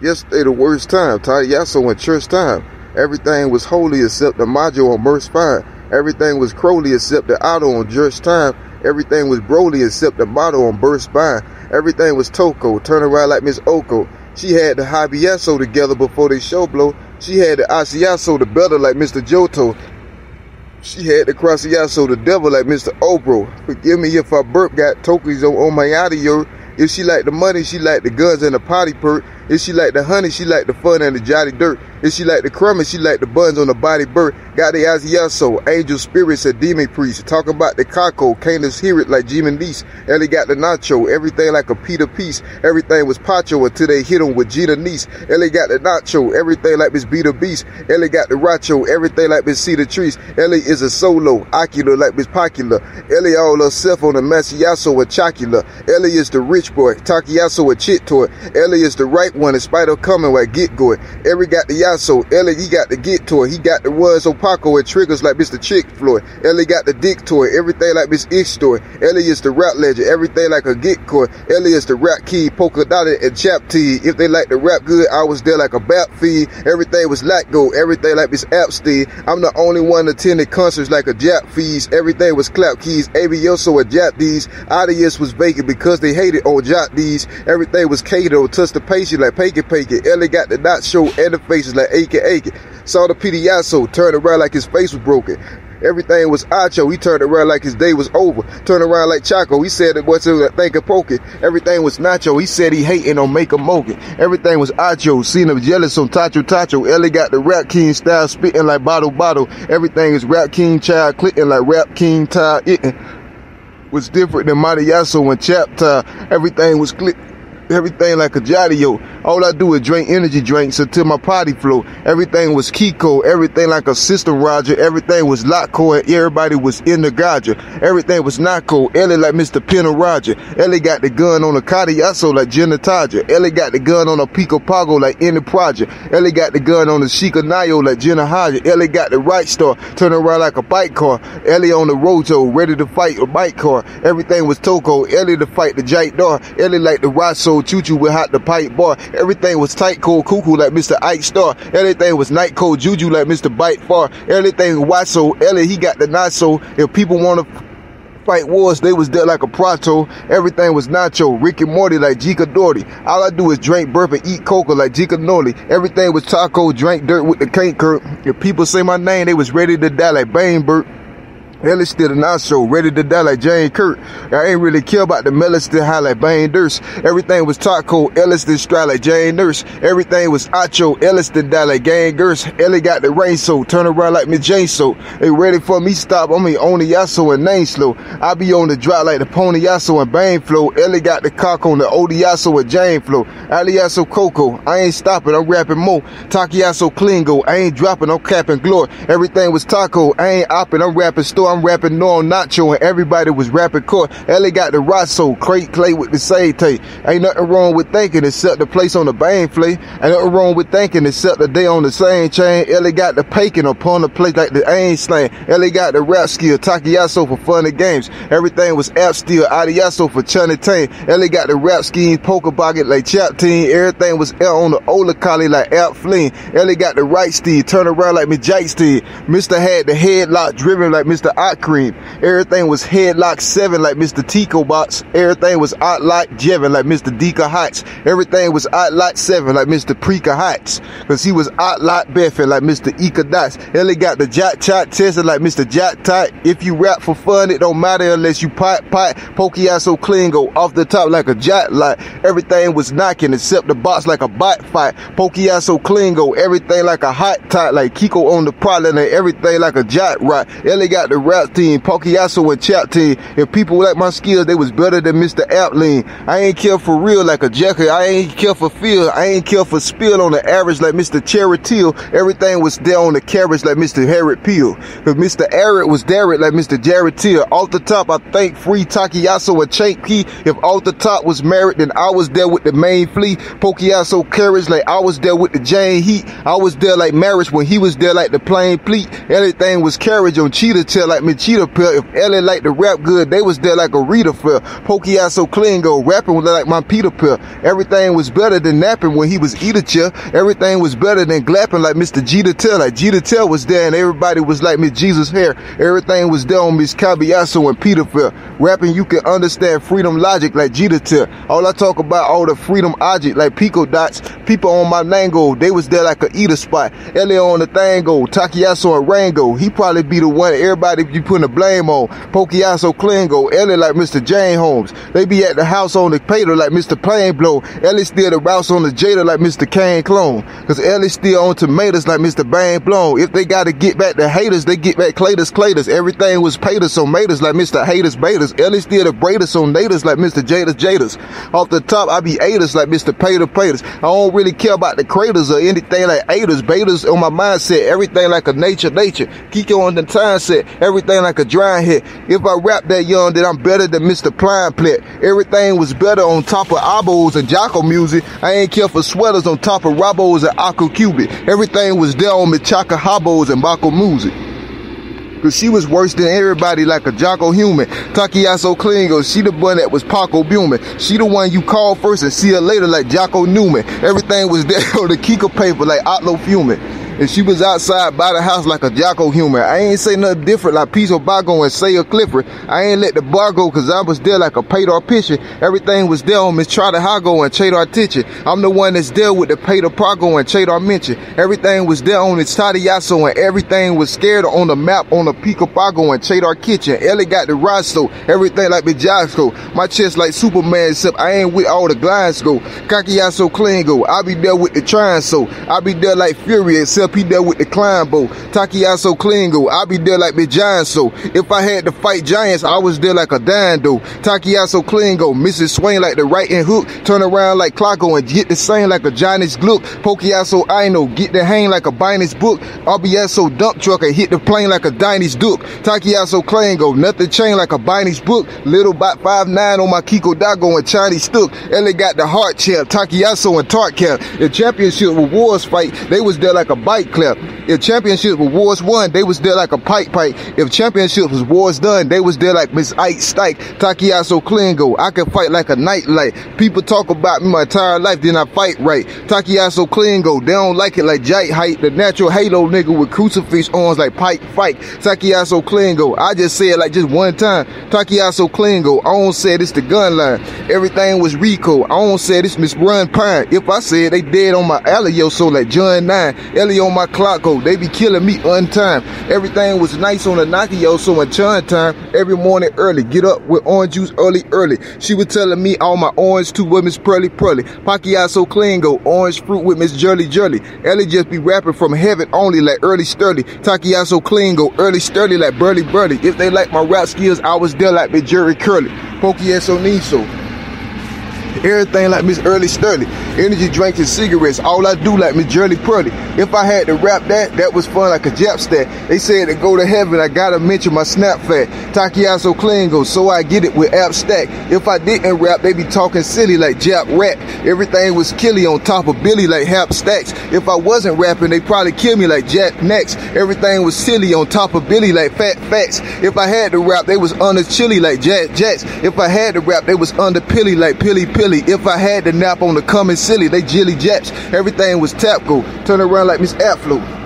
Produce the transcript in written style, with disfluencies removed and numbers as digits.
Yesterday the worst time, Takayasu in church time. Everything was holy except the Majo on Merce Fine. Everything was Crowley except the Otto on church time. Everything was Broly except the Motto on Burst Spine. Everything was Toko, turn around like Miss Oko. She had the Habiaso together before they show blow. She had the Asiaso the better like Mr. Johto. She had the Crosiaso the devil like Mr. Obro. Forgive me if I burp, got Tokis on my audio. If she like the money, she like the guns and the potty perk. If she like the honey, she like the fun and the jolly dirt. If she like the crummy, she like the buns on the body bird. Got the Asiaso, angel spirits and demon priest. Talking about the Kako, can't just hear it like Jim and Niece. Ellie got the nacho, everything like a Peter Piece. Everything was Pacho until they hit him with Gina Niece. Ellie got the nacho, everything like Miss Beta Beast. Ellie got the Racho, everything like Miss Cedar Trees. Ellie is a solo, ocular like Miss Pocula. Ellie all herself on the Masiaso with Chocula. Ellie is the rich boy, Takiaso with Chit Toy. Ellie is the right one in spite of coming where get good. Ellie got the Yaso, Ellie he got the get toy. He got the ones Opaco and triggers like Mr. Chick Floyd. Ellie got the dick toy, everything like Miss Ish Story. Ellie is the rap legend, everything like a get coy. Ellie is the rap key, polka dotted and chap tee. If they like the rap good, I was there like a bap feed. Everything was Lacko, everything like Miss Apstein. I'm the only one attending concerts like a Jap fees. Everything was clap keys, Avioso and Jap D's. Audience was vacant because they hated on Jot D's. Everything was Kato, touch the patient like Pakey. Ellie got the not show and the faces like Ake. Saw the Pediaso, turned around like his face was broken. Everything was Acho, he turned around like his day was over. Turned around like Chaco, he said it wasn't a think of poking. Everything was Nacho, he said he hating on Make 'em Mokin'. Everything was Acho, seen him jealous on Tacho. Ellie got the Rap King style, spitting like bottle. Everything is Rap King child, clicking like Rap King tile. It was different than Mariaso and Chapter. Everything was click. Everything like a Jadio. All I do is drink energy drinks until my potty flow. Everything was Kiko. Everything like a System Roger. Everything was Lockco and everybody was in the Gaja. Everything was Nako. Ellie like Mr. Penna Roger. Ellie got the gun on a Cardiaso like Jenna Taja. Ellie got the gun on a Pico Pago like any project. Ellie got the gun on the Chica Nayo like Jenna Haja. Ellie got the right star. Turn around like a bike car. Ellie on the Rojo. Ready to fight a bike car. Everything was Toko. Ellie to fight the Jite Dar. Ellie like the Rasso. Choo-choo with hot the pipe bar. Everything was tight cold cuckoo like Mr. Ike Star. Everything was night cold juju like Mr. Bite Far. Everything was Wasso. Ellie he got the Naso. If people want to fight wars, they was there like a Prato. Everything was Nacho. Rick and Morty like Jika Doherty. All I do is drink burp and eat coca like Jika Noli. Everything was taco, drink dirt with the cane curb. If people say my name, they was ready to die like Bane Burt. Ellie still the Nacho, ready to die like Jane Kurt. I ain't really care about the melon still high like Bane Durst. Everything was taco, Ellis still stride like Jane Nurse. Everything was Acho, Ellis still die like Gang Gurse. Ellie got the rain so, turn around like Miss Jane so. They ready for me stop, I'm the only Yasso and name slow. I be on the drop like the Pony Yasso and Bane flow. Ellie got the cock on the Odiasso and Jane flow. Aliasso Coco, I ain't stopping, I'm rapping more. Takiasso Klingo, I ain't dropping, I'm capping glory. Everything was taco, I ain't opping, I'm rapping store. I'm rapping no Nacho and everybody was rapping court. Ellie got the Rasso, Clay with the Sate. Ain't nothing wrong with thinking except the place on the Bane flay. Ain't nothing wrong with thinking except the day on the same chain. Ellie got the Paking upon the place like the Ain slang. Ellie got the rap skill, Takiasso for fun and games. Everything was app steel, Adiasso for chunny tame. Ellie got the rap scheme, poker pocket like Chap Team. Everything was L on the Ola Collie like Alp Fleeing. Ellie got the right steed, turn around like me Jake Steed. Mr. had the headlock driven like Mr. Ot Cream. Everything was headlock 7 like Mr. Tico Box. Everything was outlock Jevin like Mr. Dika Heights. Everything was outlock 7 like Mr. Preeka Heights. Cause he was outlock Beffin like Mr. Ika Dots. Ellie got the Jot Chot tested like Mr. Jot Tot. If you rap for fun, it don't matter unless you pot. Pokiasso Klingo off the top like a Jot light. Everything was knocking except the box like a bot fight. Pokiasso Klingo, everything like a hot tot like Kiko on the prod and everything like a Jot right. Ellie got the rap team, Pokiasso and Chap team. If people like my skills, they was better than Mr. Aptlean. I ain't care for real like a jacket. I ain't care for feel. I ain't care for spill on the average like Mr. Cherry Teal. Everything was there on the carriage like Mr. Harriet Peel. Cause Mr. Arrett was Derek like Mr. Jared Teal. Off the top, I think free Takiasso and Chank Key. If off the top was married, then I was there with the main flea. Pokiasso carriage like I was there with the Jane Heat. I was there like marriage when he was there like the plain pleat. Everything was carriage on Cheetah Tail like like Miss Cheetah Pill. If Ellie liked to rap good, they was there like a Rita Pill. Pokey out so clean go, rapping was like my Peter Pill. Everything was better than napping when he was eater chill. Everything was better than glapping like Mr. Jeter Tell. Like Jeter Tell was there and everybody was like Miss Jesus Hair. Everything was there on Miss Cabiasso and Peter Pill. Rapping you can understand freedom logic like Jeter Tell. All I talk about all the freedom object like Pico Dots. People on my Nango, they was there like a eater spot. Ellie on the Thango, Takiasso and Rango. He probably be the one everybody be putting the blame on. Pokiasso Klingo, Ellie like Mr. Jane Holmes. They be at the house on the Pater like Mr. Plain Blow. Ellie still the routes on the Jada like Mr. Kane Clone. Cause Ellie still on tomatoes like Mr. Bang Blown. If they gotta get back the haters, they get back Claters. Everything was Paters, so maters like Mr. Haters Betas. Ellie still the braiders on Naters like Mr. Jadas. Off the top, I be Aters like Mr. Paters. I don't really care about the craters or anything like Aters. Betas on my mindset, everything like a nature. Kiko on the time set, everything like a dry hit. If I rap that young, then I'm better than Mr. Prime Plet. Everything was better on top of Abos and Jocko music. I ain't care for sweaters on top of Robos and Akko Cubic. Everything was there on Michaka Habos and Bako music. Cause she was worse than everybody like a Jocko human. Takiasso Klingo, she the one that was Paco Buman. She the one you call first and see her later like Jocko Newman. Everything was there on the Kiko paper like Otlo Fuming. And she was outside by the house like a Jocko human. I ain't say nothing different like Piso Bago and Sayer Clifford. I ain't let the bar go cause I was there like a Pater Pitcher. Everything was there on Miss Trada Hago and Chadar Titchin. I'm the one that's there with the Pater Prago and Chadar Mention. Everything was there on its Tadiasso and everything was scared on the map on the Pico Pago and Chadar Kitchen. Ellie got the Rasto. Everything like Bijasco. My chest like Superman except I ain't with all the Glasgow. Kakiasso Klingo. I be there with the Trianso. I be there like Fury except he there with the Climbo. Takiasso Klingo, I be there like the Giants. So if I had to fight giants, I was there like a Dando. Takiasso Klingo, Mrs. Swain like the right hand hook, turn around like Clocko and get the same like a Giants Gluck. Pokiasso Ino, get the hang like a Binance book. RBSO dump truck and hit the plane like a Diney's Duke. Takiasso Klingo, nothing chain like a Binance book. Little bot 5'9" on my Kiko Dago and Chinese Stook. Ellie got the heart champ, Takiasso and Tart Cap. The championship awards fight, they was there like a bike clap. If championships were wars won, they was there like a pipe. If championships was wars done, they was there like Miss Ike Stike. Takiasso Klingo, I can fight like a nightlight. People talk about me my entire life, then I fight right. Takiasso Klingo, they don't like it like Jite Height, the natural Halo nigga with crucifix arms like Pike Fight. Takiasso Klingo, I just say it like just one time. Takiasso Klingo, I don't say this the gun line. Everything was Rico, I don't say this Miss Run Pine. If I said they dead on my Alio, so like John 9. Ellie on my clock go, they be killing me untime. Everything was nice on the Nakio, so in chun time, every morning early, get up with orange juice early. She was telling me all my orange too with Miss Pearly. Pakiasso Klingo, orange fruit with Miss Jurly. Ellie just be rapping from heaven only like early sturdy. Takiasso Klingo, early sturdy like Burly. If they like my rap skills, I was there like Miss Jerry Curly. Pokieso Niso. Everything like Miss Early Sturdy. Energy drinks and cigarettes. All I do like Miss Jurly Purdy. If I had to rap that was fun like a Jap stat. They said to go to heaven, I gotta mention my snap fat. Takiasso Klingo, so I get it with app stack. If I didn't rap, they be talking silly like Jap rap. Everything was killy on top of Billy like Hap Stacks. If I wasn't rapping, they probably kill me like Jack Next. Everything was silly on top of Billy like Fat Facts. If I had to rap, they was under chili like Jack Jacks. If I had to rap, they was under pilly like Pilly. If I had to nap on the coming silly, they jilly japs. Everything was tap go. Turn around like Miss Aflo.